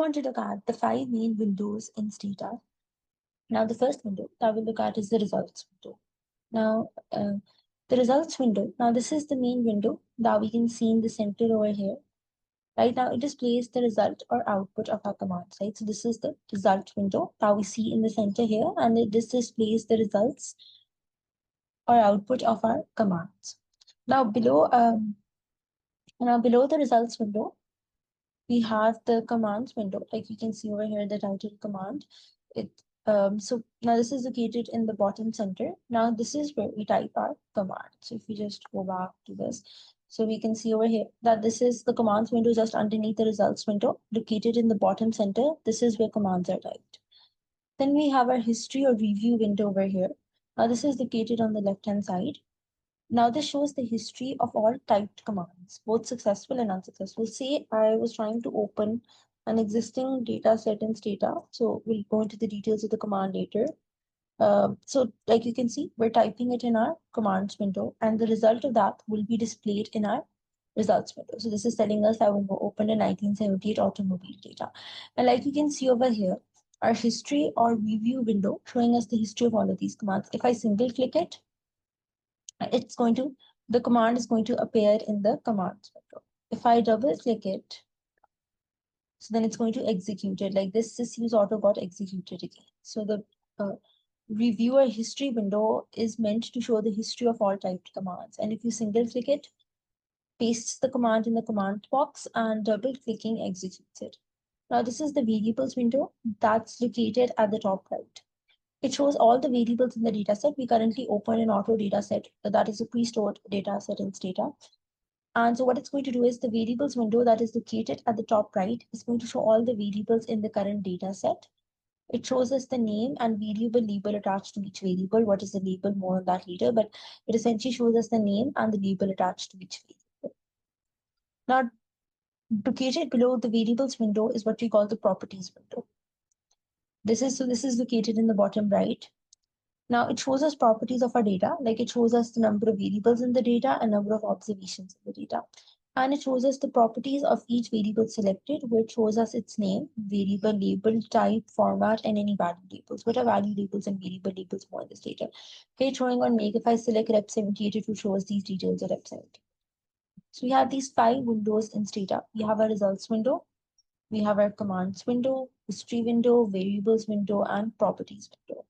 Want to look at the five main windows in Stata. Now, the first window that we'll look at is the results window. Now, the results window. Now, this is the main window that we can see in the center over here. Right now, it displays the result or output of our commands. Right, so this is the result window that we see in the center here, and this displays the results or output of our commands. Now, below the results window, we have the commands window, like you can see over here, the title command. So now this is located in the bottom center. Now this is where we type our command. So if we just go back to this, so we can see over here that this is the commands window just underneath the results window, located in the bottom center. This is where commands are typed. Then we have our history or review window over here. Now this is located on the left-hand side. Now this shows the history of all typed commands, both successful and unsuccessful. Say I was trying to open an existing data set in Stata. So we'll go into the details of the command later. So like you can see, we're typing it in our commands window, and the result of that will be displayed in our results window. So this is telling us that we opened a 1978 automobile data. And like you can see over here, our history or review window showing us the history of all of these commands. If I single click it, the command is going to appear in the commands window. If I double click it, so then it's going to execute it. Like this sysuse auto got executed again. So the reviewer history window is meant to show the history of all typed commands. And if you single click it, pastes the command in the command box, and double clicking executes it. Now this is the variables window that's located at the top right. It shows all the variables in the dataset. We currently open an auto dataset that is a pre-stored dataset in Stata. And so what it's going to do is the variables window that is located at the top right is going to show all the variables in the current dataset. It shows us the name and variable label attached to each variable. What is the label? More on that later, but it essentially shows us the name and the label attached to each variable. Now, located below the variables window is what we call the properties window. This is located in the bottom right. Now it shows us properties of our data, like it shows us the number of variables in the data and number of observations in the data. And it shows us the properties of each variable selected, which shows us its name, variable label, type, format, and any value labels. What are value labels and variable labels more in this data? Okay, showing on make, if I select rep 78, it will show us these details of rep 78. So we have these five windows in Stata. We have our results window, we have our commands window, history window, variables window, and properties window.